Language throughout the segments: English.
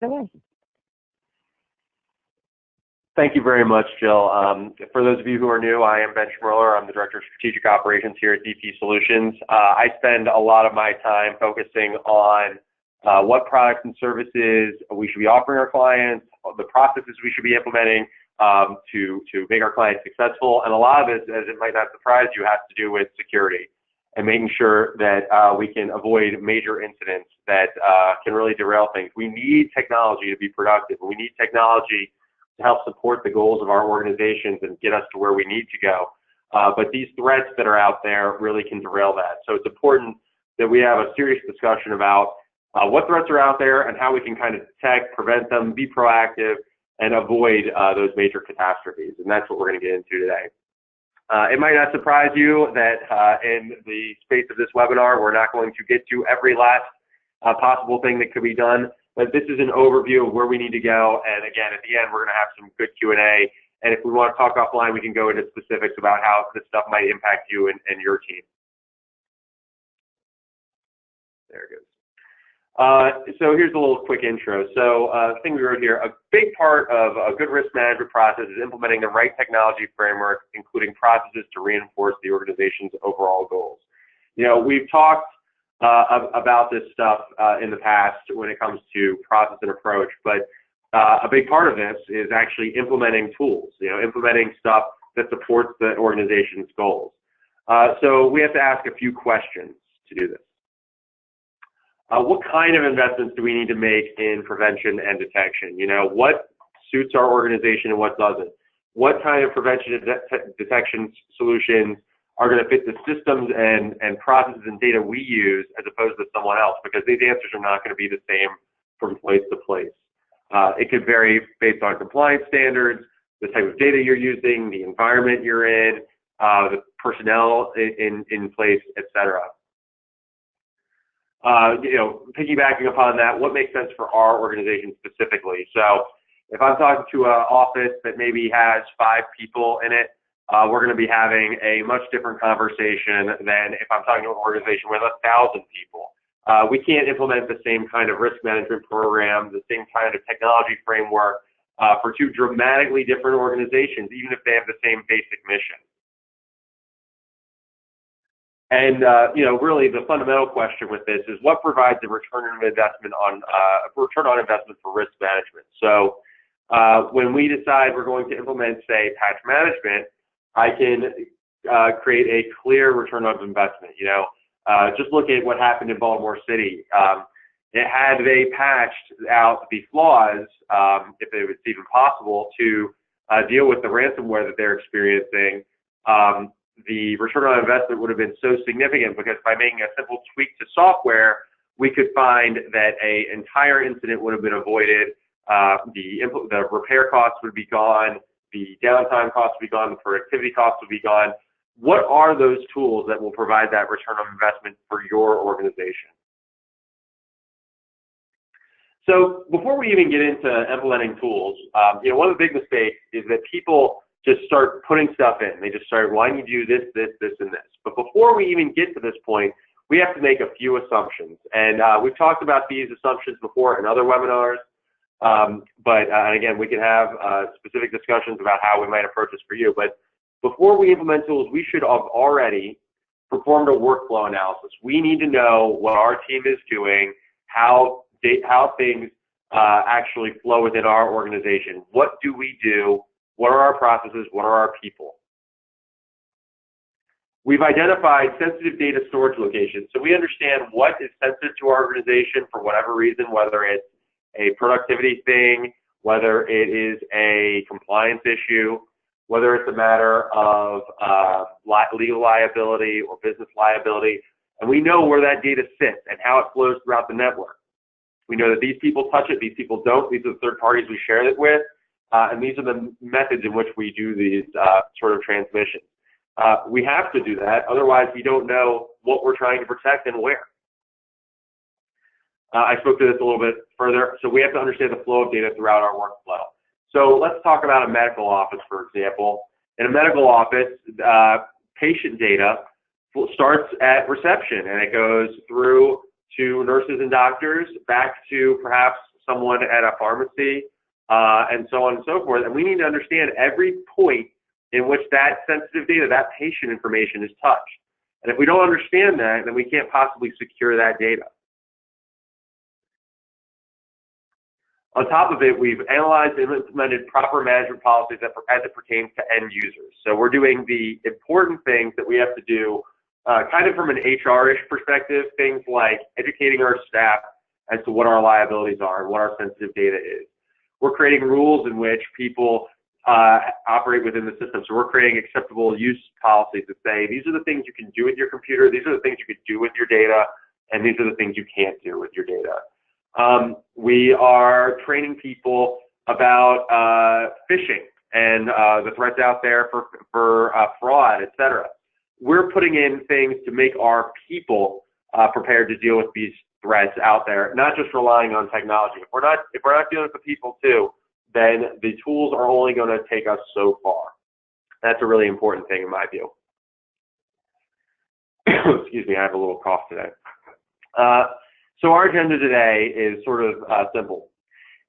Hello. Thank you very much, Jill. For those of you who are new, I am Ben Schmerler. I'm the Director of Strategic Operations here at DP Solutions. I spend a lot of my time focusing on what products and services we should be offering our clients, the processes we should be implementing to make our clients successful. And a lot of this, as it might not surprise you, has to do with security and making sure that we can avoid major incidents that can really derail things. We need technology to be productive. We need technology to help support the goals of our organizations and get us to where we need to go. But these threats that are out there really can derail that. So it's important that we have a serious discussion about what threats are out there and how we can kind of detect, prevent them, be proactive, and avoid those major catastrophes. And that's what we're going to get into today. It might not surprise you that in the space of this webinar, we're not going to get to every last possible thing that could be done. But this is an overview of where we need to go. And again, at the end, we're going to have some good Q&A. And if we want to talk offline, we can go into specifics about how this stuff might impact you and your team. There it goes. So here's a little quick intro. So the thing we wrote here, a big part of a good risk management process is implementing the right technology framework, including processes to reinforce the organization's overall goals. You know, we've talked about this stuff in the past when it comes to process and approach, but a big part of this is actually implementing tools, implementing stuff that supports the organization's goals. So we have to ask a few questions to do this. What kind of investments do we need to make in prevention and detection? What suits our organization and what doesn't? What kind of prevention and detection solutions are going to fit the systems and processes and data we use as opposed to someone else, because these answers are not going to be the same from place to place. It could vary based on compliance standards, the type of data you're using, the environment you're in, the personnel in place, etc. Piggybacking upon that, what makes sense for our organization specifically? So if I'm talking to an office that maybe has 5 people in it, we're going to be having a much different conversation than if I'm talking to an organization with 1,000 people. We can't implement the same kind of risk management program, the same kind of technology framework for 2 dramatically different organizations, even if they have the same basic mission. And really the fundamental question with this is what provides a return on investment for risk management. So when we decide we're going to implement, say, patch management, I can create a clear return on investment. Just look at what happened in Baltimore City. Had they patched out the flaws, if it was even possible, to deal with the ransomware that they're experiencing, the return on investment would have been so significant, because by making a simple tweak to software, we could find that an entire incident would have been avoided. The repair costs would be gone. The downtime costs would be gone. The productivity costs would be gone. What are those tools that will provide that return on investment for your organization? So before we even get into implementing tools, one of the big mistakes is that people just start putting stuff in. They just start, why do you do this, this, this, and this? But before we even get to this point, we have to make a few assumptions. And we've talked about these assumptions before in other webinars. But again, we can have specific discussions about how we might approach this for you. But before we implement tools, we should have already performed a workflow analysis. We need to know what our team is doing, how things actually flow within our organization. What do we do? What are our processes? What are our people? We've identified sensitive data storage locations. So we understand what is sensitive to our organization for whatever reason, whether it's a productivity thing, whether it is a compliance issue, whether it's a matter of legal liability or business liability. And we know where that data sits and how it flows throughout the network. We know that these people touch it, these people don't. These are the third parties we share it with. And these are the methods in which we do these sort of transmissions. We have to do that, otherwise we don't know what we're trying to protect and where. I spoke to this a little bit further. So we have to understand the flow of data throughout our workflow. So let's talk about a medical office, for example. In a medical office, patient data starts at reception, and it goes through to nurses and doctors, back to perhaps someone at a pharmacy, and so on and so forth. And we need to understand every point in which that sensitive data, that patient information is touched. And if we don't understand that, then we can't possibly secure that data. On top of it, we've analyzed and implemented proper management policies as it pertains to end users. So we're doing the important things that we have to do kind of from an HR-ish perspective, things like educating our staff as to what our liabilities are and what our sensitive data is. We're creating rules in which people operate within the system. So we're creating acceptable use policies that say, these are the things you can do with your computer, these are the things you can do with your data, and these are the things you can't do with your data. We are training people about phishing and the threats out there for fraud, et cetera. We're putting in things to make our people prepared to deal with these threats out there, not just relying on technology. If we're not dealing with the people too, then the tools are only going to take us so far. That's a really important thing in my view. Excuse me, I have a little cough today. So our agenda today is sort of simple.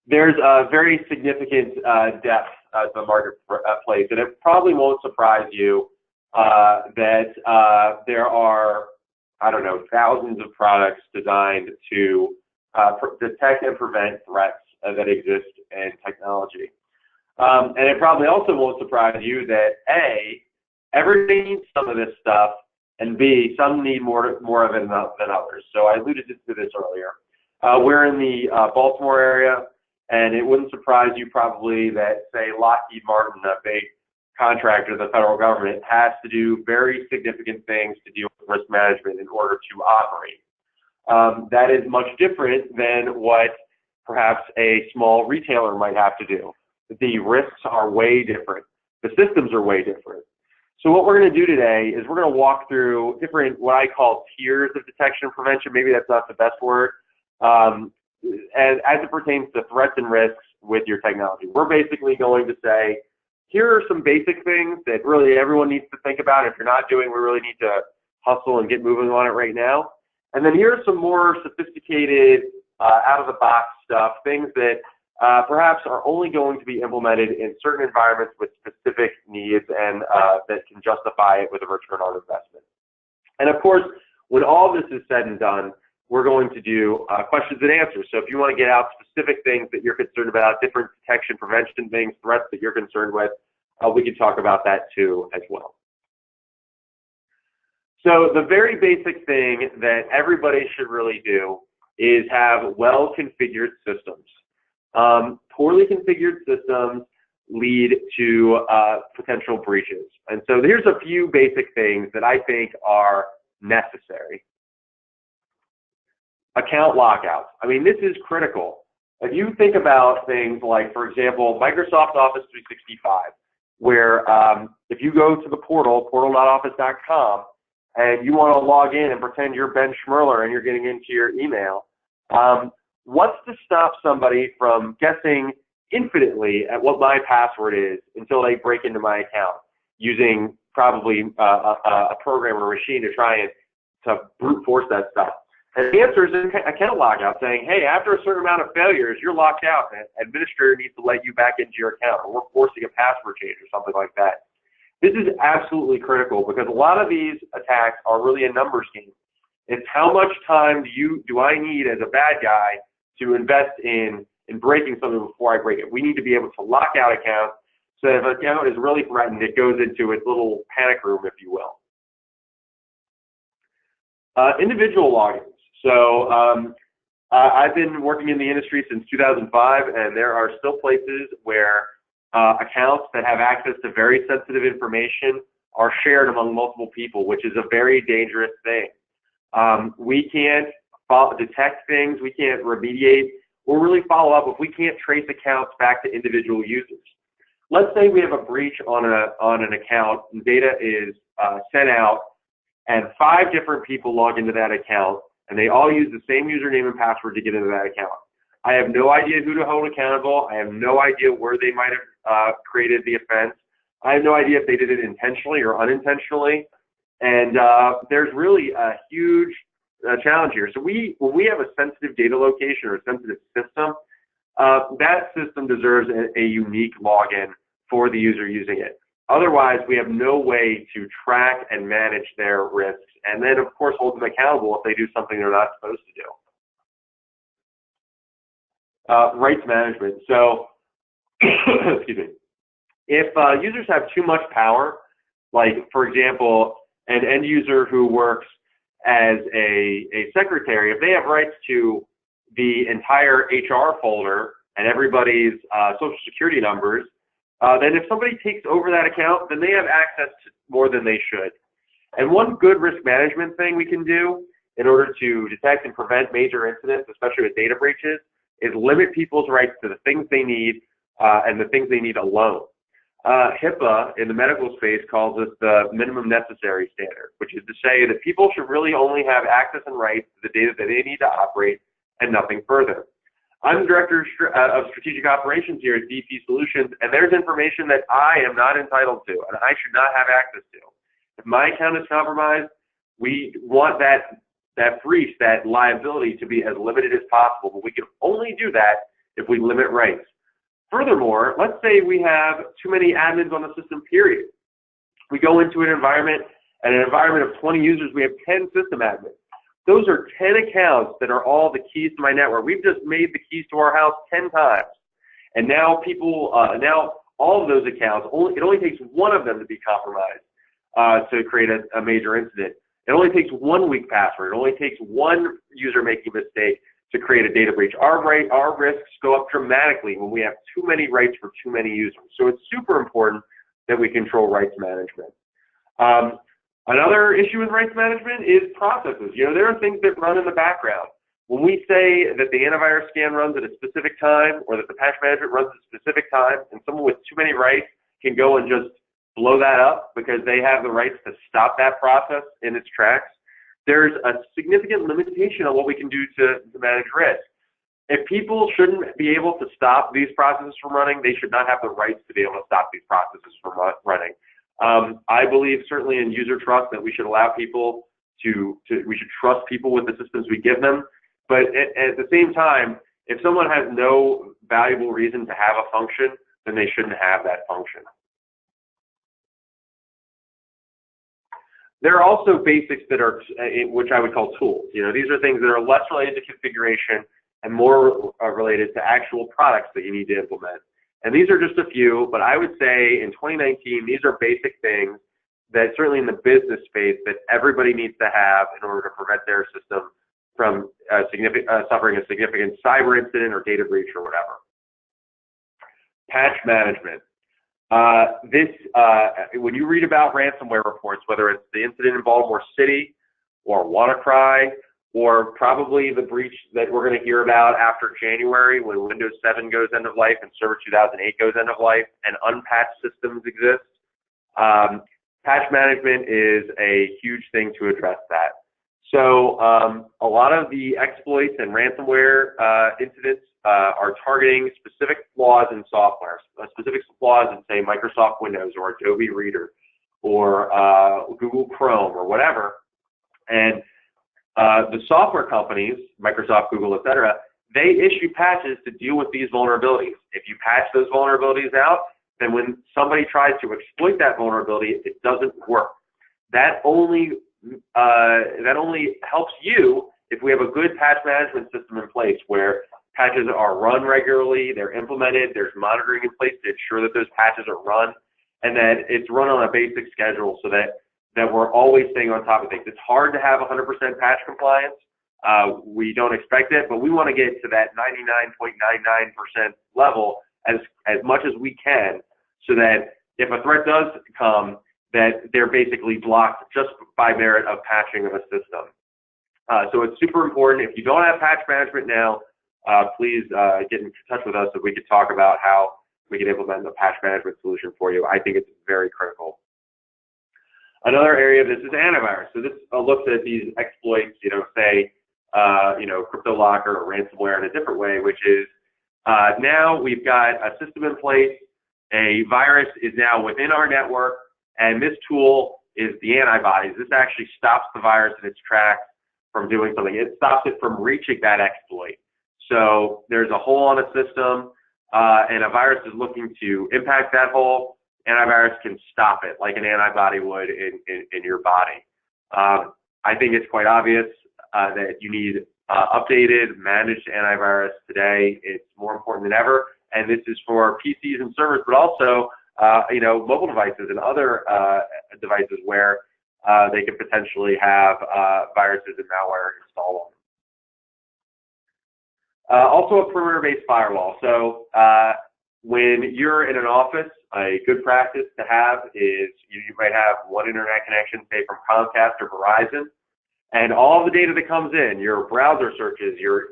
There's a very significant depth to the marketplace, and it probably won't surprise you that there are, I don't know, thousands of products designed to detect and prevent threats that exist in technology. And it probably also won't surprise you that A, everybody needs some of this stuff, and B, some need more of it than others. So I alluded to this earlier. We're in the Baltimore area, and it wouldn't surprise you probably that, say, Lockheed Martin, a big contractor of the federal government, has to do very significant things to deal with risk management in order to operate. That is much different than what perhaps a small retailer might have to do. The risks are way different. The systems are way different. So what we're going to do today is we're going to walk through different, what I call tiers of detection and prevention. Maybe that's not the best word. And as it pertains to threats and risks with your technology, we're basically going to say, here are some basic things that really everyone needs to think about. If you're not doing, we really need to hustle and get moving on it right now. And then here are some more sophisticated, out-of-the-box stuff, things that perhaps are only going to be implemented in certain environments with specific needs and that can justify it with a return on investment. And of course, when all this is said and done, we're going to do questions and answers. So if you want to get out specific things that you're concerned about, different detection, prevention things, threats that you're concerned with, we can talk about that too as well. So the very basic thing that everybody should really do is have well-configured systems. Poorly configured systems lead to potential breaches. And so here's a few basic things that I think are necessary. Account lockouts. I mean, this is critical. If you think about things like, for example, Microsoft Office 365, where if you go to the portal, portal.office.com, and you want to log in and pretend you're Ben Schmerler and you're getting into your email, what's to stop somebody from guessing infinitely at what my password is until they break into my account using probably a program or a machine to try and to brute force that stuff? And the answer is account lockout, saying, hey, after a certain amount of failures, you're locked out, and an administrator needs to let you back into your account, or we're forcing a password change or something like that. This is absolutely critical because a lot of these attacks are really a numbers game. It's how much time do I need as a bad guy to invest in breaking something before I break it. We need to be able to lock out accounts so that if an account is really threatened, it goes into its little panic room, if you will. Individual logins. So I've been working in the industry since 2005, and there are still places where accounts that have access to very sensitive information are shared among multiple people, which is a very dangerous thing. We can't detect things, we can't remediate, or really follow up if we can't trace accounts back to individual users. Let's say we have a breach on an account and data is sent out, and 5 different people log into that account, and they all use the same username and password to get into that account. I have no idea who to hold accountable. I have no idea where they might have created the offense. I have no idea if they did it intentionally or unintentionally. And there's really a huge challenge here. So when we have a sensitive data location or a sensitive system, that system deserves a unique login for the user using it. Otherwise, we have no way to track and manage their risks, and then, of course, hold them accountable if they do something they're not supposed to do. Rights management. So, excuse me. If users have too much power, like, for example, an end user who works as a secretary, if they have rights to the entire HR folder and everybody's social security numbers, then if somebody takes over that account, then they have access to more than they should. And one good risk management thing we can do in order to detect and prevent major incidents, especially with data breaches, is limit people's rights to the things they need and the things they need alone. HIPAA in the medical space calls this the minimum necessary standard, which is to say that people should really only have access and rights to the data that they need to operate and nothing further. I'm the Director of Strategic Operations here at DP Solutions, and there's information that I am not entitled to and I should not have access to. If my account is compromised, we want that breach, that liability to be as limited as possible, but we can only do that if we limit rights. Furthermore, let's say we have too many admins on the system, period. We go into an environment, and an environment of 20 users, we have 10 system admins. Those are 10 accounts that are all the keys to my network. We've just made the keys to our house 10 times. And now people, now all of those accounts, it only takes one of them to be compromised to create a major incident. It only takes one weak password. It only takes one user making a mistake to create a data breach. Our risks go up dramatically when we have too many rights for too many users. So it's super important that we control rights management. Another issue with rights management is processes. You know, there are things that run in the background. When we say that the antivirus scan runs at a specific time or that the patch management runs at a specific time, and someone with too many rights can go and just blow that up because they have the rights to stop that process in its tracks, there's a significant limitation on what we can do to manage risk. If people shouldn't be able to stop these processes from running, they should not have the rights to be able to stop these processes from running. I believe certainly in user trust that we should allow people we should trust people with the systems we give them. But at the same time, if someone has no valuable reason to have a function, then they shouldn't have that function. There are also basics that are, which I would call tools. You know, these are things that are less related to configuration and more related to actual products that you need to implement. And these are just a few, but I would say in 2019, these are basic things that certainly in the business space that everybody needs to have in order to prevent their system from suffering a significant cyber incident or data breach or whatever. Patch management. When you read about ransomware reports, whether it's the incident in Baltimore City or WannaCry, or probably the breach that we're going to hear about after January when Windows 7 goes end of life and Server 2008 goes end of life and unpatched systems exist, patch management is a huge thing to address that. So a lot of the exploits and ransomware incidents are targeting specific flaws in software, specific flaws in, say, Microsoft Windows or Adobe Reader or Google Chrome or whatever. And the software companies, Microsoft, Google, et cetera, they issue patches to deal with these vulnerabilities. If you patch those vulnerabilities out, then when somebody tries to exploit that vulnerability, it doesn't work. That only helps you if we have a good patch management system in place where patches are run regularly, they're implemented, there's monitoring in place to ensure that those patches are run, and that it's run on a basic schedule so that we're always staying on top of things. It's hard to have 100% patch compliance. We don't expect it, but we want to get to that 99.99% level as much as we can so that if a threat does come, that they're basically blocked just by merit of patching of a system. So it's super important. If you don't have patch management now, please get in touch with us so we can talk about how we can implement a patch management solution for you. I think it's very critical. Another area of this is antivirus. So this looks at these exploits, you know, say, CryptoLocker or ransomware in a different way, which is now we've got a system in place, a virus is now within our network, and this tool is the antibodies. This actually stops the virus in its tracks from doing something. It stops it from reaching that exploit. So there's a hole on a system, and a virus is looking to impact that hole. Antivirus can stop it like an antibody would in your body. I think it's quite obvious that you need updated, managed antivirus today. It's more important than ever, and this is for PCs and servers, but also mobile devices and other devices where they could potentially have viruses and malware installed on them. Also a perimeter-based firewall. So when you're in an office, a good practice to have is you might have one internet connection, say from Comcast or Verizon, and all the data that comes in, your browser searches, your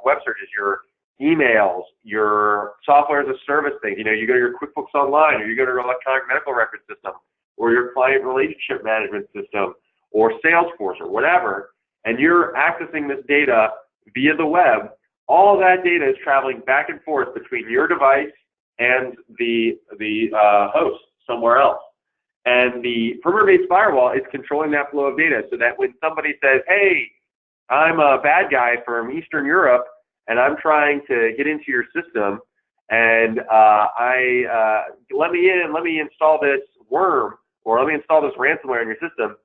web searches, your emails, your software as a service thing. You go to your QuickBooks Online, or you go to your electronic medical record system, or your client relationship management system, or Salesforce, or whatever, and you're accessing this data via the web. All that data is traveling back and forth between your device and the host somewhere else. And the perimeter-based firewall is controlling that flow of data so that when somebody says, hey, I'm a bad guy from Eastern Europe, and I'm trying to get into your system, and let me in, let me install this worm, or let me install this ransomware in your system,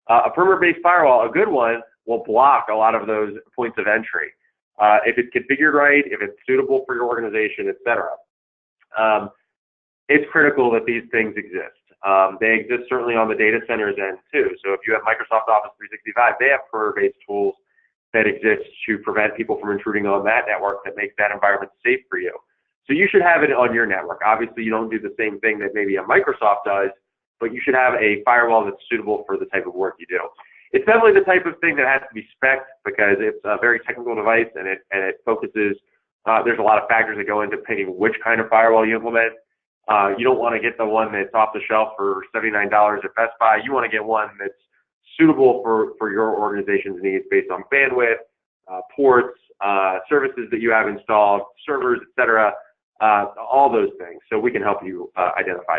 a perimeter-based firewall, a good one, will block a lot of those points of entry. If it's configured right, if it's suitable for your organization, etc. It's critical that these things exist. They exist certainly on the data centers end too. So if you have Microsoft Office 365, they have perimeter-based tools that exist to prevent people from intruding on that network that makes that environment safe for you. So you should have it on your network. Obviously, you don't do the same thing that maybe a Microsoft does, but you should have a firewall that's suitable for the type of work you do. It's definitely the type of thing that has to be spec'd because it's a very technical device and it focuses, there's a lot of factors that go into picking which kind of firewall you implement. You don't want to get the one that's off the shelf for $79 at Best Buy. You want to get one that's suitable for your organization's needs based on bandwidth, ports, services that you have installed, servers, etc., all those things. So we can help you identify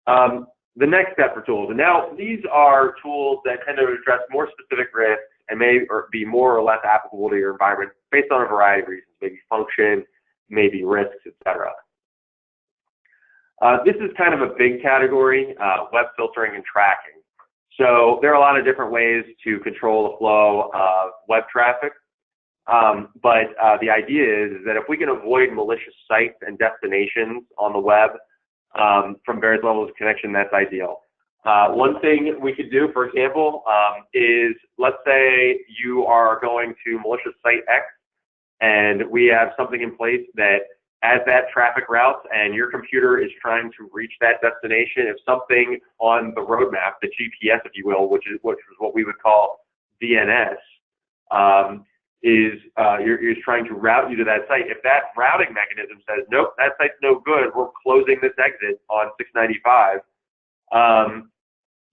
that. The next step for tools, and now these are tools that tend to address more specific risks and may be more or less applicable to your environment based on a variety of reasons, maybe function, maybe risks, etc. This is kind of a big category, web filtering and tracking. So there are a lot of different ways to control the flow of web traffic, but the idea is that if we can avoid malicious sites and destinations on the web from various levels of connection, that's ideal. One thing we could do, for example, is let's say you are going to malicious site X, and we have something in place that as that traffic routes and your computer is trying to reach that destination, if something on the roadmap, the GPS, if you will, which is what we would call DNS, is trying to route you to that site. If that routing mechanism says, nope, that site's no good, we're closing this exit on 695,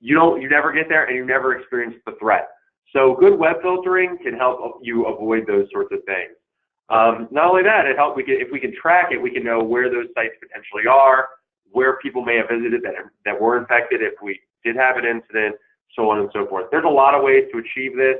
you never get there and you never experience the threat. So good web filtering can help you avoid those sorts of things. Not only that, if we can track it, we can know where those sites potentially are, where people may have visited that were infected if we did have an incident, so on and so forth. There's a lot of ways to achieve this,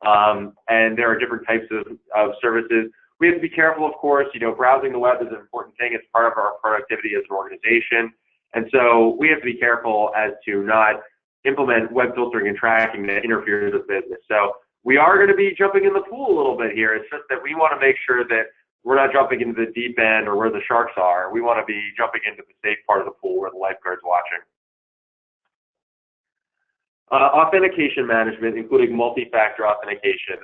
and there are different types of services. We have to be careful, of course. Browsing the web is an important thing. It's part of our productivity as an organization, and so we have to be careful as to not implement web filtering and tracking that interferes with business. So we are going to be jumping in the pool a little bit here. It's just that we want to make sure that we're not jumping into the deep end or where the sharks are. We want to be jumping into the safe part of the pool where the lifeguard's watching. Authentication management, including multi-factor authentication.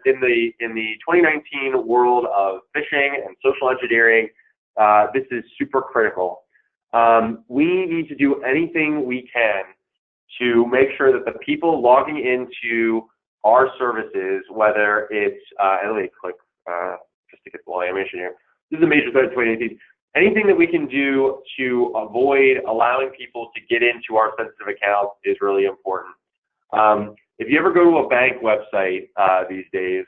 In the 2019 world of phishing and social engineering, this is super critical. We need to do anything we can to make sure that the people logging into our services, whether it's, and let me click just to get the animation here. This is a major threat in 2018. Anything that we can do to avoid allowing people to get into our sensitive accounts is really important. If you ever go to a bank website these days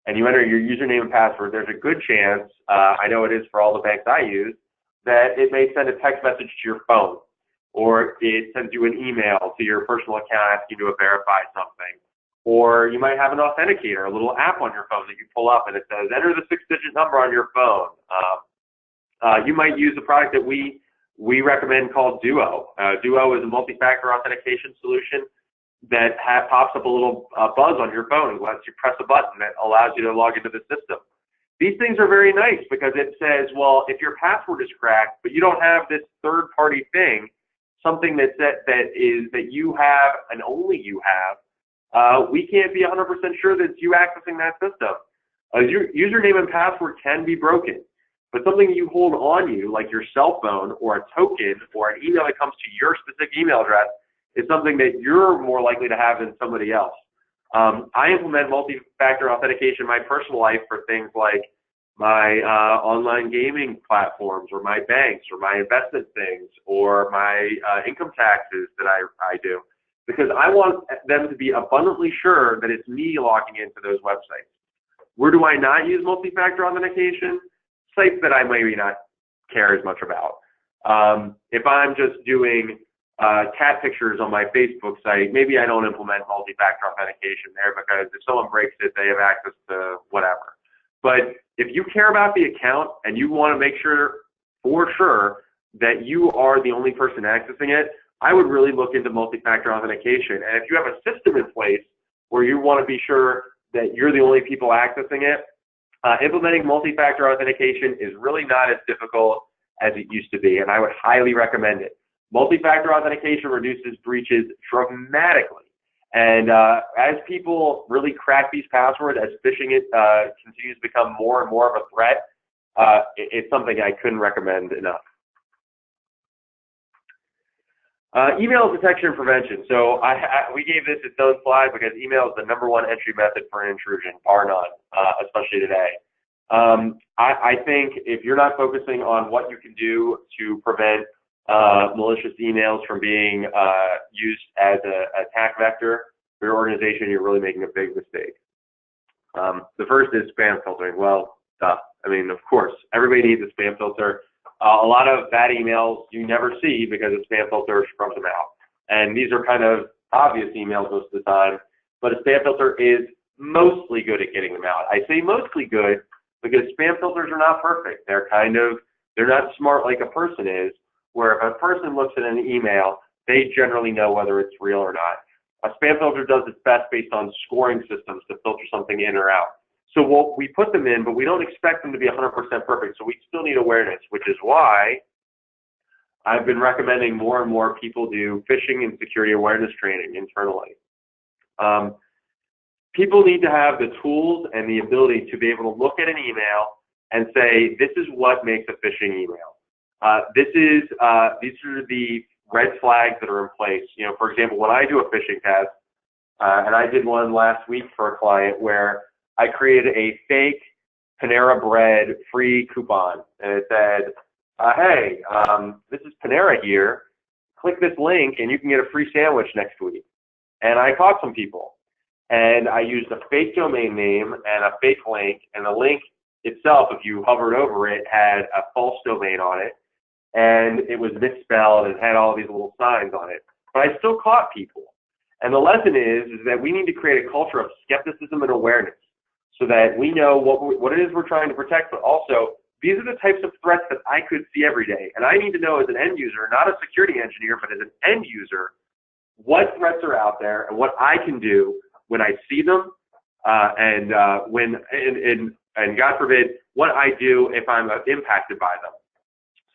and you enter your username and password, there's a good chance, I know it is for all the banks I use, that it may send a text message to your phone, or it sends you an email to your personal account asking you to verify something, Or you might have an authenticator, a little app on your phone that you pull up and it says, enter the 6-digit number on your phone. You might use a product that we recommend called Duo. Duo is a multi-factor authentication solution that pops up a little buzz on your phone and lets you press a button that allows you to log into the system. These things are very nice because it says, well, if your password is cracked, but you don't have this third-party thing, something that you have and only you have, we can't be 100% sure that it's you accessing that system. Your username and password can be broken, but something you hold on you, like your cell phone or a token or an email that comes to your specific email address, is something that you're more likely to have than somebody else. I implement multi-factor authentication in my personal life for things like my online gaming platforms or my banks or my investment things or my income taxes that I do, because I want them to be abundantly sure that it's me logging into those websites. Where do I not use multi-factor authentication? Sites that I maybe not care as much about. If I'm just doing cat pictures on my Facebook site, maybe I don't implement multi-factor authentication there because if someone breaks it, they have access to whatever. But if you care about the account and you want to make sure for sure that you are the only person accessing it, I would really look into multi-factor authentication. And if you have a system in place where you want to be sure that you're the only people accessing it, implementing multi-factor authentication is really not as difficult as it used to be, and I would highly recommend it. Multi-factor authentication reduces breaches dramatically. And as people really crack these passwords, as phishing continues to become more and more of a threat, it's something I couldn't recommend enough. Email detection and prevention. So we gave this its own slide because email is the #1 entry method for an intrusion, bar none, especially today. I think if you're not focusing on what you can do to prevent malicious emails from being used as an attack vector for your organization, you're really making a big mistake. The first is spam filtering. Well, duh. I mean, of course, everybody needs a spam filter. A lot of bad emails you never see because a spam filter scrubs them out. And these are kind of obvious emails most of the time, but a spam filter is mostly good at getting them out. I say mostly good because spam filters are not perfect. They're not smart like a person is, where if a person looks at an email, they generally know whether it's real or not. A spam filter does its best based on scoring systems to filter something in or out. So we put them in, but we don't expect them to be 100% perfect. So we still need awareness, which is why I've been recommending more and more people do phishing and security awareness training internally. People need to have the tools and the ability to be able to look at an email and say, this is what makes a phishing email. These are the red flags that are in place. You know, for example, when I do a phishing test, and I did one last week for a client where I created a fake Panera Bread free coupon, and it said, hey, this is Panera here. Click this link, and you can get a free sandwich next week. And I caught some people, and I used a fake domain name and a fake link, and the link itself, if you hovered over it, had a false domain on it, and it was misspelled and had all these little signs on it. But I still caught people. And the lesson is that we need to create a culture of skepticism and awareness so that we know what it is we're trying to protect, but also these are the types of threats that I could see every day. And I need to know as an end user, not a security engineer, but as an end user, what threats are out there and what I can do when I see them, and God forbid, what I do if I'm impacted by them,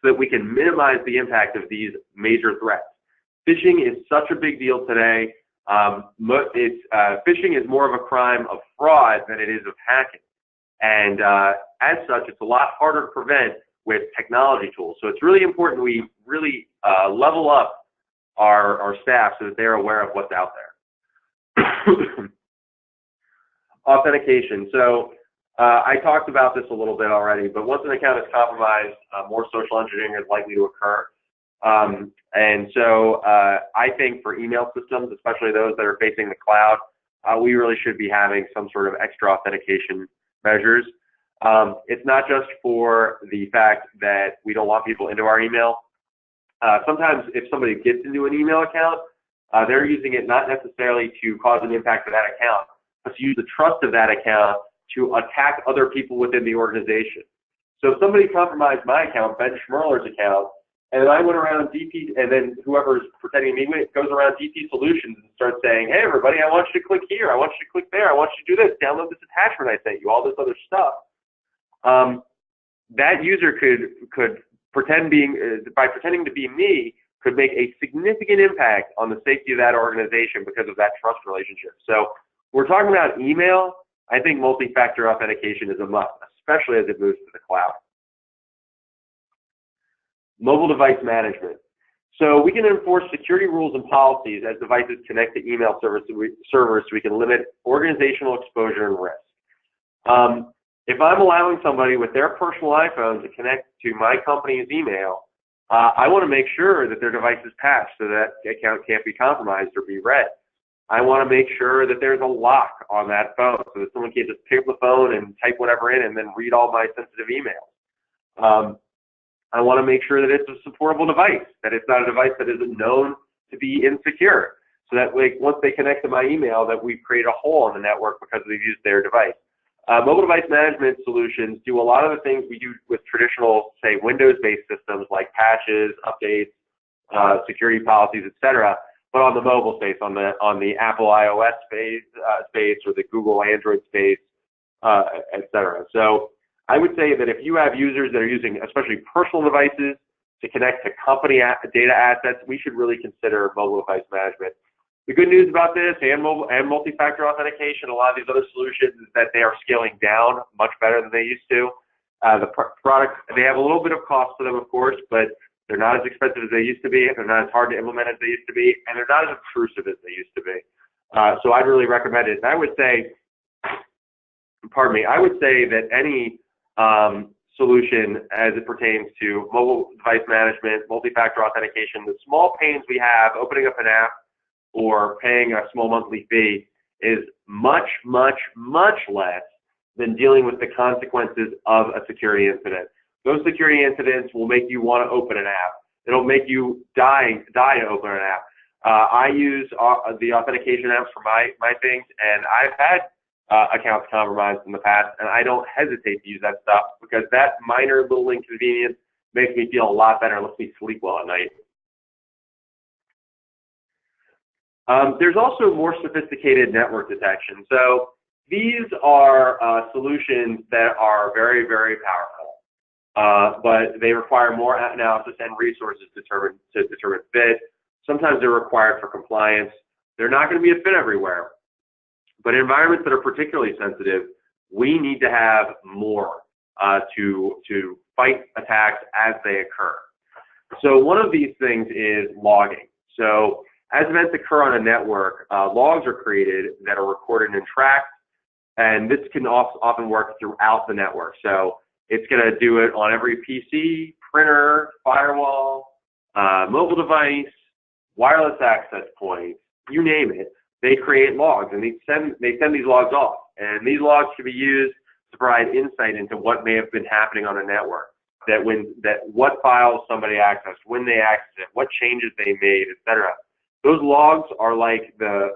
so that we can minimize the impact of these major threats. Phishing is such a big deal today. Phishing is more of a crime of fraud than it is of hacking. And as such, it's a lot harder to prevent with technology tools. So it's really important we really level up our staff so that they're aware of what's out there. Authentication. So I talked about this a little bit already, but once an account is compromised, more social engineering is likely to occur. And so I think for email systems, especially those that are facing the cloud, we really should be having some sort of extra authentication measures. It's not just for the fact that we don't want people into our email. Sometimes if somebody gets into an email account, They're using it not necessarily to cause an impact to that account, but to use the trust of that account to attack other people within the organization. So if somebody compromised my account, Ben Schmerler's account, and I went around DP, and then whoever's pretending to be goes around DP Solutions and starts saying, hey, everybody, I want you to click here. I want you to click there. I want you to do this. Download this attachment I sent you, all this other stuff. That user could pretend by pretending to be me, could make a significant impact on the safety of that organization because of that trust relationship. So we're talking about email. I think multi-factor authentication is a must, especially as it moves to the cloud. Mobile device management. So we can enforce security rules and policies as devices connect to email servers so we can limit organizational exposure and risk. If I'm allowing somebody with their personal iPhone to connect to my company's email, I want to make sure that their device is patched so that account can't be compromised or be read. I want to make sure that there's a lock on that phone so that someone can't just pick up the phone and type whatever in and then read all my sensitive emails. I want to make sure that it's a supportable device, that it's not a device that isn't known to be insecure, so that once they connect to my email, that we've created a hole in the network because they've used their device. Mobile device management solutions do a lot of the things we do with traditional, say, Windows-based systems like patches, updates, security policies, etc. But on the mobile space, on the Apple iOS space or the Google Android space, etc. So I would say that if you have users that are using especially personal devices to connect to company data assets, we should really consider mobile device management. The good news about this and multi-factor authentication, a lot of these other solutions, is that they are scaling down much better than they used to. The products, they have a little bit of cost to them, of course, but they're not as expensive as they used to be. They're not as hard to implement as they used to be, and they're not as intrusive as they used to be. So I'd really recommend it. And I would say, I would say that any solution as it pertains to mobile device management, multi-factor authentication, the small pains we have opening up an app or paying a small monthly fee is much, much, much less than dealing with the consequences of a security incident. Those security incidents will make you want to open an app. It'll make you die to open an app. I use the authentication apps for my things, and I've had accounts compromised in the past, and I don't hesitate to use that stuff because that minor little inconvenience makes me feel a lot better and lets me sleep well at night. There's also more sophisticated network detection. So these are solutions that are very, very powerful, but they require more analysis and resources to determine fit. Sometimes they're required for compliance. They're not going to be a fit everywhere. But in environments that are particularly sensitive, we need to have more to fight attacks as they occur. So one of these things is logging. So as events occur on a network, logs are created that are recorded and tracked, and this can often work throughout the network. So it's going to do it on every PC, printer, firewall, mobile device, wireless access point, you name it. They create logs, and they send these logs off. And these logs should be used to provide insight into what may have been happening on a network. What files somebody accessed, when they accessed it, what changes they made, etc. Those logs are like the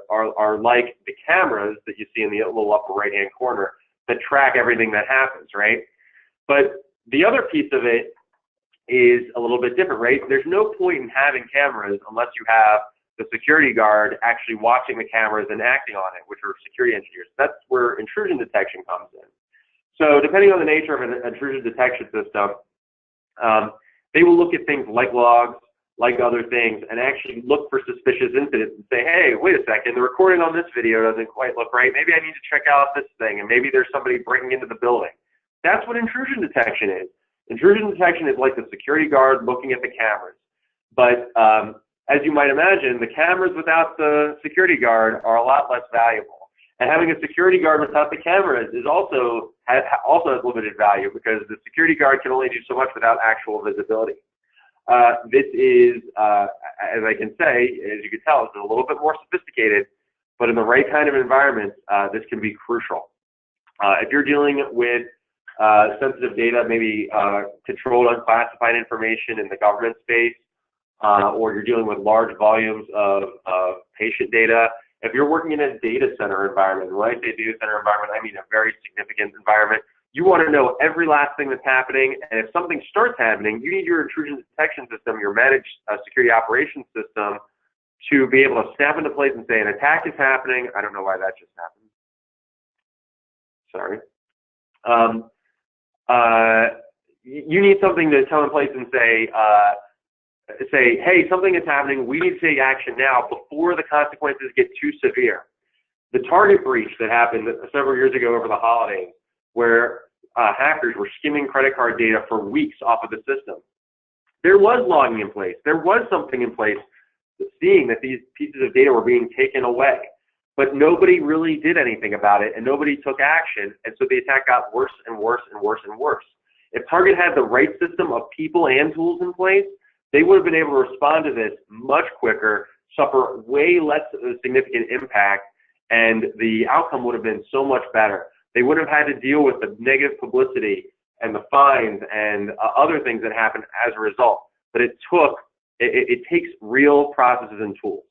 cameras that you see in the little upper right-hand corner that track everything that happens, right? But the other piece of it is a little bit different, right? There's no point in having cameras unless you have the security guard actually watching the cameras and acting on it, which are security engineers. That's where intrusion detection comes in. So depending on the nature of an intrusion detection system, they will look at things like logs, like other things, and actually look for suspicious incidents and say, hey, wait a second, the recording on this video doesn't quite look right. Maybe I need to check out this thing, and maybe there's somebody breaking into the building. That's what intrusion detection is. Intrusion detection is like the security guard looking at the cameras. But as you might imagine, the cameras without the security guard are a lot less valuable. And having a security guard without the cameras is also has limited value because the security guard can only do so much without actual visibility. This is, as I can say, as you can tell, it's a little bit more sophisticated, but in the right kind of environment, this can be crucial. If you're dealing with sensitive data, maybe controlled unclassified information in the government space, or you're dealing with large volumes of patient data. If you're working in a data center environment, and when I say data center environment, I mean a very significant environment, you want to know every last thing that's happening, and if something starts happening, you need your intrusion detection system, your managed security operations system, to be able to snap into place and say an attack is happening. I don't know why that just happened. Sorry. You need something to come in place and say, hey, something is happening. We need to take action now before the consequences get too severe. The Target breach that happened several years ago over the holidays, where hackers were skimming credit card data for weeks off of the system. There was logging in place. There was something in place seeing that these pieces of data were being taken away. But nobody really did anything about it, and nobody took action, and so the attack got worse and worse and worse and worse. If Target had the right system of people and tools in place, they would have been able to respond to this much quicker, suffer way less significant impact, and the outcome would have been so much better. They wouldn't have had to deal with the negative publicity and the fines and other things that happened as a result. But it takes real processes and tools.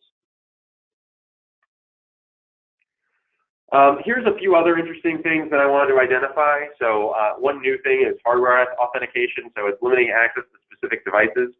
Here's a few other interesting things that I wanted to identify. So one new thing is hardware authentication. So it's limiting access to specific devices.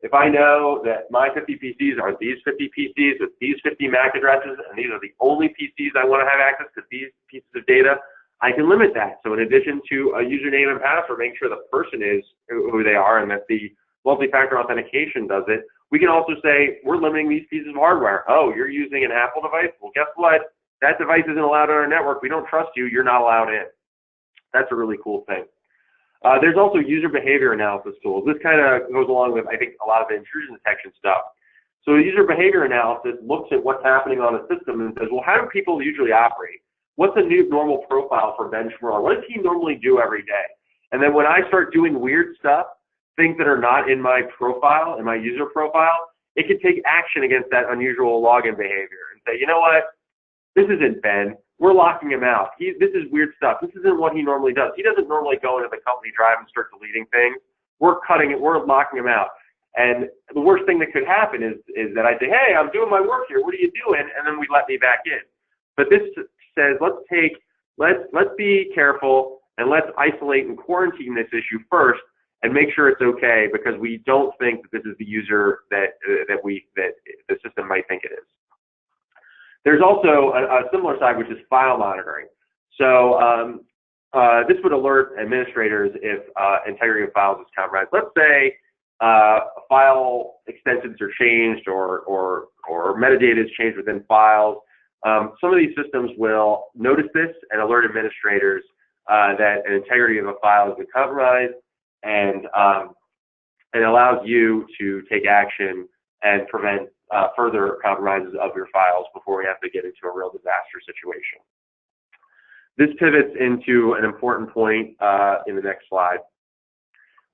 If I know that my 50 PCs are these 50 PCs with these 50 MAC addresses, and these are the only PCs I want to have access to these pieces of data, I can limit that. So in addition to a username and password, make sure the person is who they are and that the multi-factor authentication does it. We can also say, we're limiting these pieces of hardware. Oh, you're using an Apple device? Well, guess what? That device isn't allowed on our network. We don't trust you. You're not allowed in. That's a really cool thing. There's also user behavior analysis tools. This kind of goes along with, I think, a lot of the intrusion detection stuff. So user behavior analysis looks at what's happening on a system and says, well, how do people usually operate? What's a new normal profile for Ben Schmirler? What does he normally do every day? And then when I start doing weird stuff, things that are not in my profile, in my user profile, it can take action against that unusual login behavior and say, you know what? This isn't Ben. We're locking him out. This is weird stuff. This isn't what he normally does. He doesn't normally go into the company drive and start deleting things. We're cutting it. We're locking him out. And the worst thing that could happen is that I say, hey, I'm doing my work here. What are you doing? And then we let me back in. But this says, let's be careful and let's isolate and quarantine this issue first and make sure it's okay, because we don't think that this is the user that the system might think it is. There's also a similar side, which is file monitoring. So this would alert administrators if integrity of files is compromised. Let's say file extensions are changed or metadata is changed within files. Some of these systems will notice this and alert administrators that an integrity of a file has been compromised, and it allows you to take action and prevent further compromises of your files before we have to get into a real disaster situation. This pivots into an important point in the next slide,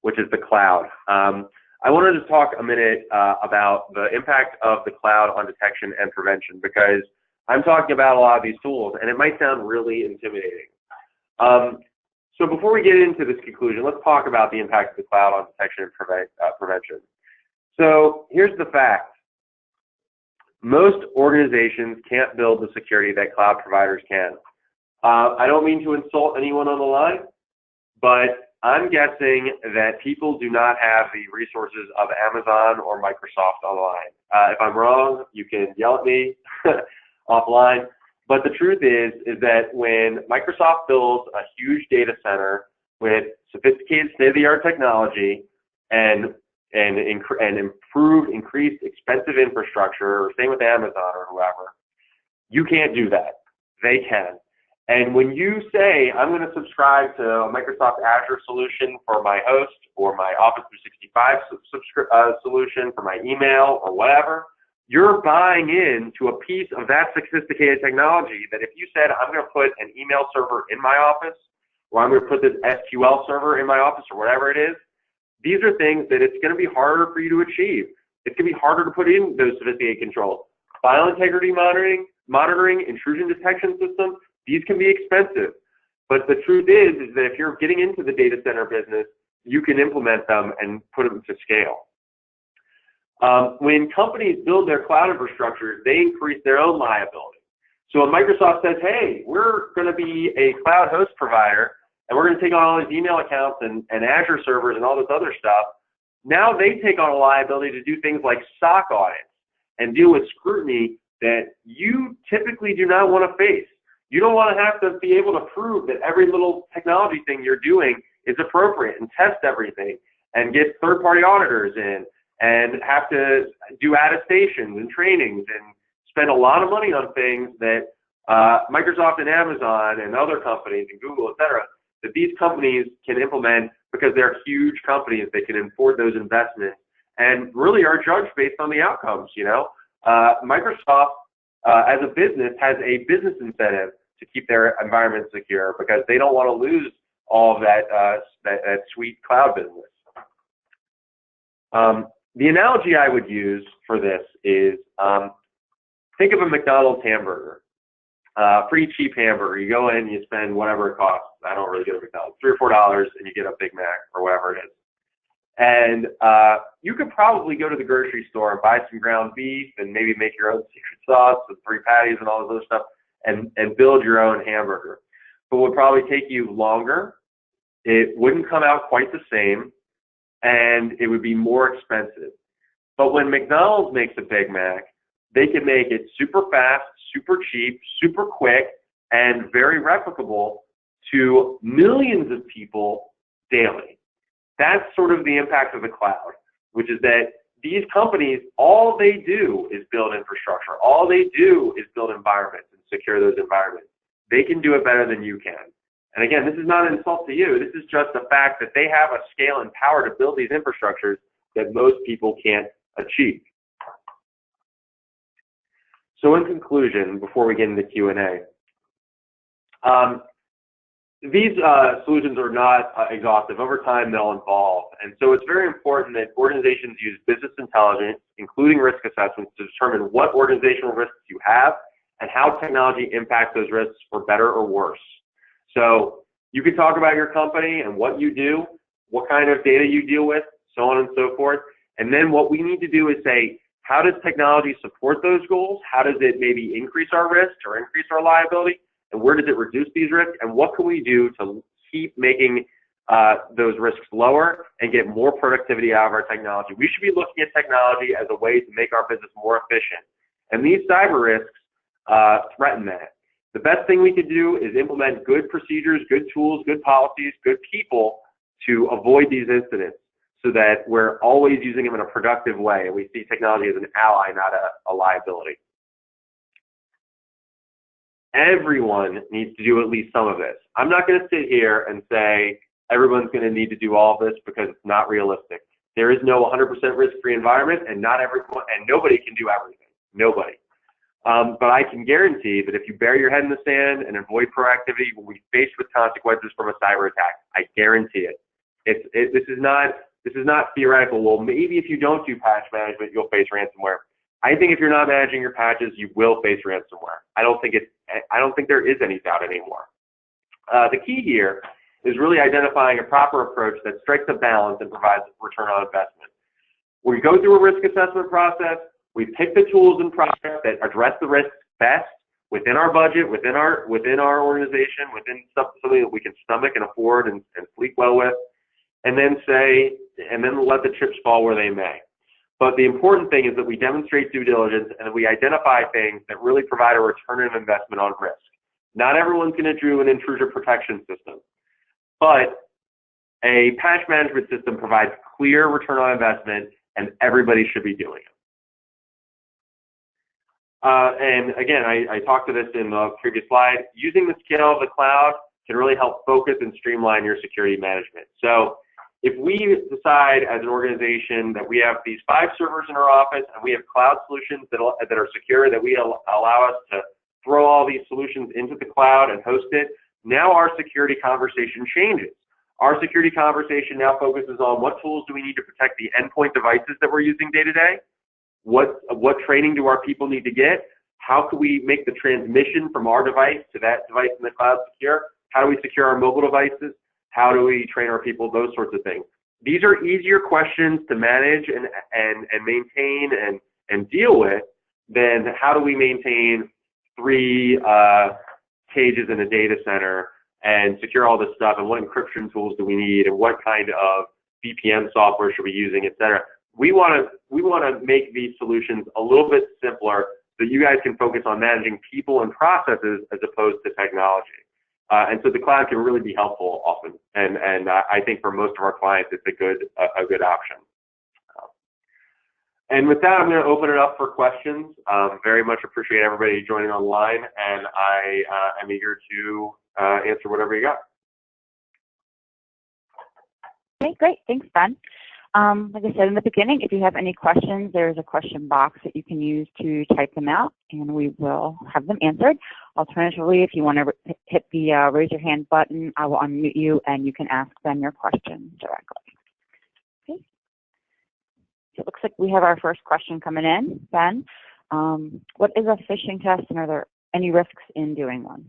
which is the cloud. I wanted to talk a minute about the impact of the cloud on detection and prevention, because I'm talking about a lot of these tools, and it might sound really intimidating. So before we get into this conclusion, let's talk about the impact of the cloud on detection and prevention. So here's the fact. Most organizations can't build the security that cloud providers can. I don't mean to insult anyone on the line, but I'm guessing that people do not have the resources of Amazon or Microsoft online. If I'm wrong, you can yell at me offline. But the truth is that when Microsoft builds a huge data center with sophisticated state-of-the-art technology and improved, increased, expensive infrastructure, or same with Amazon or whoever, you can't do that. They can. And when you say, I'm going to subscribe to a Microsoft Azure solution for my host, or my Office 365 solution for my email, or whatever, you're buying into a piece of that sophisticated technology that if you said, I'm going to put an email server in my office, or I'm going to put this SQL server in my office, or whatever it is, these are things that it's going to be harder for you to achieve. It's going to be harder to put in those sophisticated controls. File integrity monitoring, intrusion detection systems, these can be expensive. But the truth is that if you're getting into the data center business, you can implement them and put them to scale. When companies build their cloud infrastructure, they increase their own liability. So when Microsoft says, hey, we're going to be a cloud host provider, and we're going to take on all these email accounts and Azure servers and all this other stuff, now they take on a liability to do things like SOC audits and deal with scrutiny that you typically do not want to face. You don't want to have to be able to prove that every little technology thing you're doing is appropriate and test everything and get third-party auditors in and have to do attestations and trainings and spend a lot of money on things that Microsoft and Amazon and other companies and Google, et cetera, that these companies can implement because they're huge companies. They can afford those investments and really are judged based on the outcomes. Microsoft, as a business, has a business incentive to keep their environment secure because they don't want to lose all of that sweet cloud business. The analogy I would use for this is think of a McDonald's hamburger, pretty cheap hamburger. You go in, you spend whatever it costs. I don't really go to McDonald's, $3 or $4, and you get a Big Mac or whatever it is. And you could probably go to the grocery store and buy some ground beef and maybe make your own secret sauce with 3 patties and all this other stuff and build your own hamburger. But it would probably take you longer. It wouldn't come out quite the same, and it would be more expensive. But when McDonald's makes a Big Mac, they can make it super fast, super cheap, super quick, and very replicable to millions of people daily. That's sort of the impact of the cloud, which is that these companies, all they do is build infrastructure. All they do is build environments and secure those environments. They can do it better than you can. And again, this is not an insult to you. This is just the fact that they have a scale and power to build these infrastructures that most people can't achieve. So in conclusion, before we get into Q&A, these solutions are not exhaustive. Over time, they'll evolve. And so it's very important that organizations use business intelligence, including risk assessments, to determine what organizational risks you have and how technology impacts those risks for better or worse. So you can talk about your company and what you do, what kind of data you deal with, so on and so forth. And then what we need to do is say, how does technology support those goals? How does it maybe increase our risk or increase our liability? And where does it reduce these risks? And what can we do to keep making those risks lower and get more productivity out of our technology? We should be looking at technology as a way to make our business more efficient. And these cyber risks threaten that. The best thing we can do is implement good procedures, good tools, good policies, good people to avoid these incidents so that we're always using them in a productive way. And we see technology as an ally, not a liability. Everyone needs to do at least some of this. I'm not going to sit here and say everyone's going to need to do all of this because it's not realistic. There is no 100% risk-free environment, and not everyone, and nobody can do everything. Nobody. But I can guarantee that if you bury your head in the sand and avoid proactivity, when we face with consequences from a cyber attack, I guarantee it. This is not theoretical. Well, maybe if you don't do patch management, you'll face ransomware. I think if you're not managing your patches, you will face ransomware. I don't think there is any doubt anymore. The key here is really identifying a proper approach that strikes a balance and provides return on investment. We go through a risk assessment process. We pick the tools and products that address the risks best within our budget, within our organization, within something that we can stomach and afford and sleep well with, and then let the chips fall where they may. But the important thing is that we demonstrate due diligence and that we identify things that really provide a return on investment on risk. Not everyone's going to do an intrusion protection system, but a patch management system provides clear return on investment, and everybody should be doing it. And again, I talked to this in the previous slide. Using the scale of the cloud can really help focus and streamline your security management. So if we decide as an organization that we have these 5 servers in our office and we have cloud solutions that are secure, that we allow us to throw all these solutions into the cloud and host it, now our security conversation changes. Our security conversation now focuses on what tools do we need to protect the endpoint devices that we're using day to day? What training do our people need to get? How can we make the transmission from our device to that device in the cloud secure? How do we secure our mobile devices? How do we train our people? Those sorts of things. these are easier questions to manage and maintain and deal with than how do we maintain 3 cages in a data center and secure all this stuff, and what encryption tools do we need, and what kind of VPN software should we be using, et cetera. We want to make these solutions a little bit simpler so you guys can focus on managing people and processes as opposed to technology. And so the cloud can really be helpful often, and I think for most of our clients it's a good option. And with that, I'm going to open it up for questions. Very much appreciate everybody joining online, and I am eager to answer whatever you got. Okay, great. Thanks, Ben. Like I said in the beginning, if you have any questions, there's a question box that you can use to type them out, and we will have them answered. Alternatively, if you want to hit the raise your hand button, I will unmute you, and you can ask them your question directly. Okay. So it looks like we have our first question coming in. Ben, what is a phishing test, and are there any risks in doing one?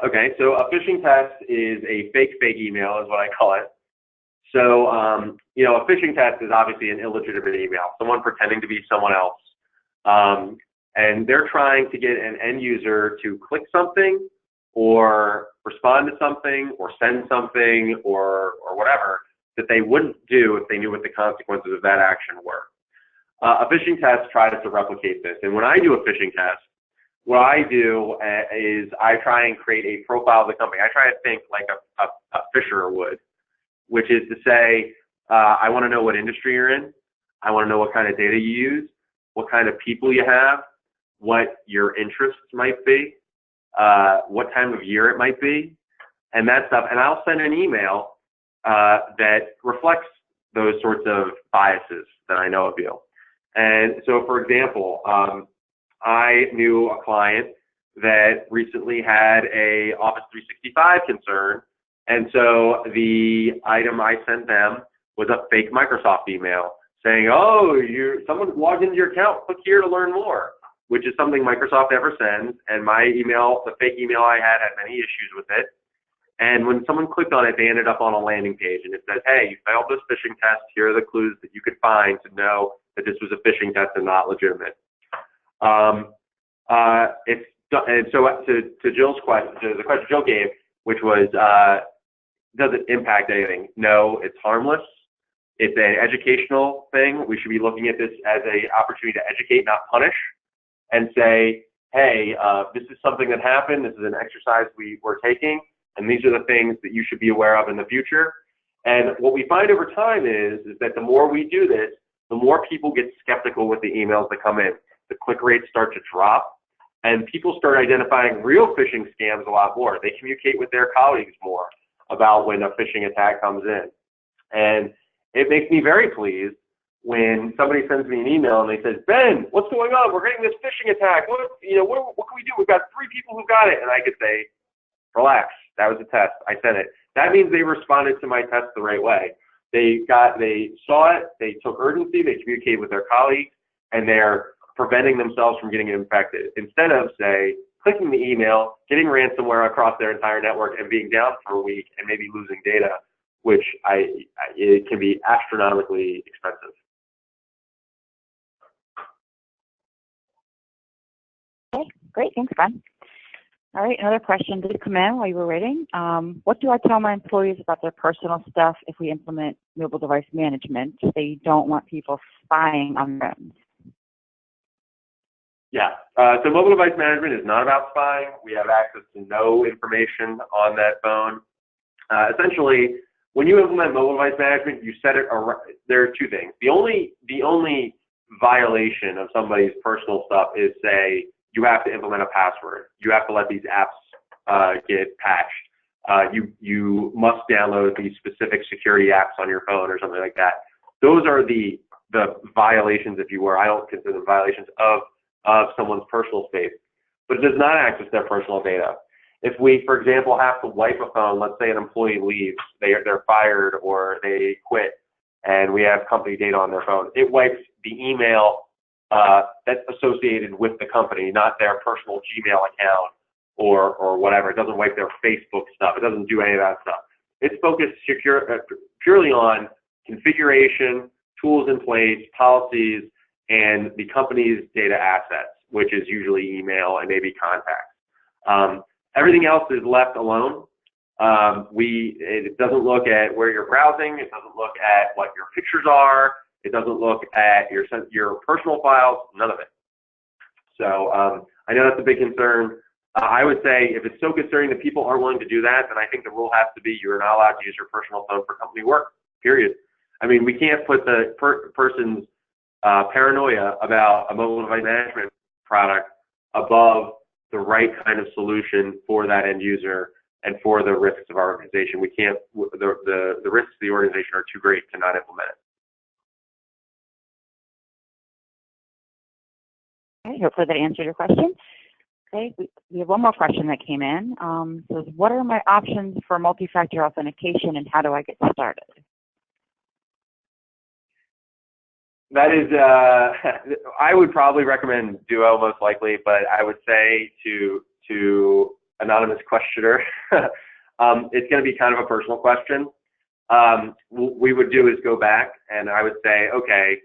Okay, so a phishing test is a fake email, is what I call it. So, you know, a phishing test is obviously an illegitimate email, someone pretending to be someone else. And they're trying to get an end user to click something or respond to something or send something or whatever that they wouldn't do if they knew what the consequences of that action were. A phishing test tries to replicate this. And when I do a phishing test, what I do is I try and create a profile of the company. I try to think like a fisher would, which is to say, I want to know what industry you're in. I want to know what kind of data you use, what kind of people you have, what your interests might be, what time of year it might be, and that stuff. And I'll send an email that reflects those sorts of biases that I know of you. And so, for example, I knew a client that recently had a Office 365 concern, and so the item I sent them was a fake Microsoft email saying, oh, someone logged into your account, click here to learn more, which is something Microsoft never sends, and my email, the fake email I had many issues with it. And when someone clicked on it, they ended up on a landing page, and it says, hey, you failed this phishing test. Here are the clues that you could find to know that this was a phishing test and not legitimate. And so to Jill's question, to the question Jill gave, which was, does it impact anything? No, it's harmless. It's an educational thing. We should be looking at this as an opportunity to educate, not punish, and say, hey, this is something that happened. This is an exercise we're taking, and these are the things that you should be aware of in the future. And what we find over time is that the more we do this, the more people get skeptical with the emails that come in. The click rates start to drop, and people start identifying real phishing scams a lot more. They communicate with their colleagues more about when a phishing attack comes in. And it makes me very pleased when somebody sends me an email and they say, Ben, what's going on? We're getting this phishing attack. What can we do? We've got 3 people who got it. And I could say, relax, that was a test. I sent it. That means they responded to my test the right way. They saw it, they took urgency, they communicated with their colleagues, and they're preventing themselves from getting infected. Instead of, say, clicking the email, getting ransomware across their entire network and being down for a week and maybe losing data, which it can be astronomically expensive. Okay, great, thanks, Ben. All right, another question did come in while you were waiting. What do I tell my employees about their personal stuff if we implement mobile device management? They don't want people spying on them. Yeah, so mobile device management is not about spying. We have access to no information on that phone. Essentially, when you implement mobile device management, you set it around, there are 2 things. The only violation of somebody's personal stuff is, say, you have to implement a password. You have to let these apps get patched. You must download these specific security apps on your phone or something like that. Those are the violations, if you were. I don't consider them violations of someone's personal space, but it does not access their personal data. If we, for example, have to wipe a phone, let's say an employee leaves, they're fired or they quit, and we have company data on their phone, it wipes the email that's associated with the company, not their personal Gmail account or whatever. It doesn't wipe their Facebook stuff. It doesn't do any of that stuff. It's focused purely on configuration, tools in place, policies, and the company's data assets, which is usually email and maybe contacts. Everything else is left alone. It doesn't look at where you're browsing. It doesn't look at what your pictures are. It doesn't look at your personal files, none of it. So I know that's a big concern. I would say if it's so concerning that people aren't willing to do that, then I think the rule has to be you're not allowed to use your personal phone for company work, period. I mean, we can't put the person's paranoia about a mobile device management product above the right kind of solution for that end user and for the risks of our organization. We can't, the risks of the organization are too great to not implement it. Okay, hopefully that answered your question. Okay, we have one more question that came in. Says, what are my options for multi-factor authentication and how do I get started? That is, I would probably recommend Duo most likely, but I would say to anonymous questioner, it's going to be kind of a personal question. What we would do is go back and I would say, okay,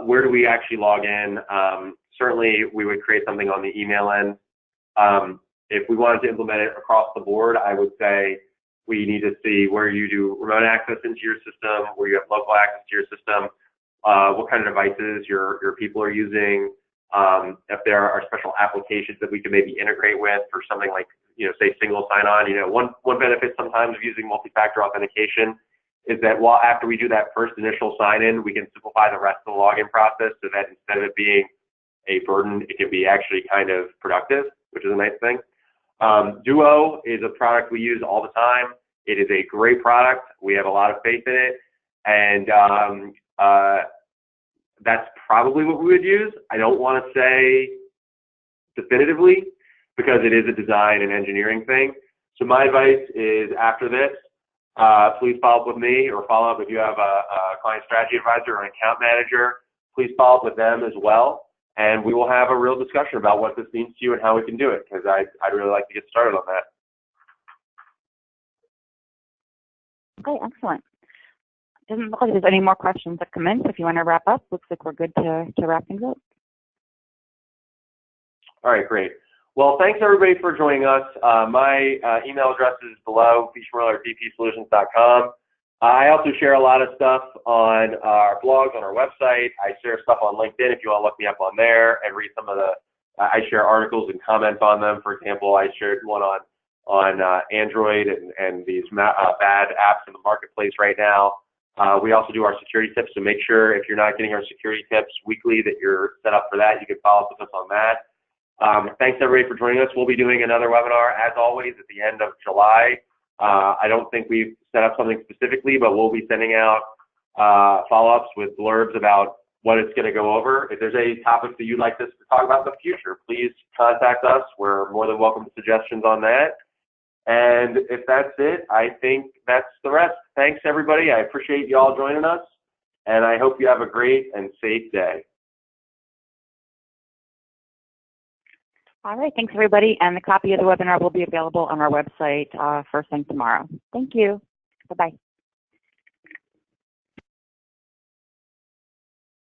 where do we actually log in? Certainly we would create something on the email end. If we wanted to implement it across the board, I would say we need to see where you do remote access into your system, where you have local access to your system, what kind of devices your people are using, if there are special applications that we can maybe integrate with for something like, say single sign-on. One benefit sometimes of using multi-factor authentication is that after we do that first initial sign-in, we can simplify the rest of the login process so that instead of it being a burden, it can be actually kind of productive, which is a nice thing. Duo is a product we use all the time. It is a great product. We have a lot of faith in it, and that's probably what we would use. I don't want to say definitively because it is a design and engineering thing. So my advice is after this, please follow up with me or follow up if you have a client strategy advisor or an account manager. Please follow up with them as well. And we will have a real discussion about what this means to you and how we can do it, because I'd really like to get started on that. Okay, excellent. Doesn't look like there's any more questions that come in, so if you want to wrap up, looks like we're good to wrap things up. All right, great. Well, thanks everybody for joining us. My email address is below, bschmerler@dpsolutions.com. I also share a lot of stuff on our blogs, on our website. I share stuff on LinkedIn if you want to look me up on there and read some of I share articles and comments on them. For example, I shared one on Android and these bad apps in the marketplace right now. We also do our security tips, so make sure if you're not getting our security tips weekly that you're set up for that. You can follow up with us on that. Thanks everybody for joining us. We'll be doing another webinar, as always, at the end of July. I don't think we've set up something specifically, but we'll be sending out follow-ups with blurbs about what it's going to go over. If there's any topics that you'd like us to talk about in the future, please contact us. We're more than welcome to suggestions on that. And if that's it, I think that's the rest. Thanks, everybody. I appreciate you all joining us, and I hope you have a great and safe day. All right, thanks everybody, and the copy of the webinar will be available on our website first thing tomorrow. Thank you. Bye-bye.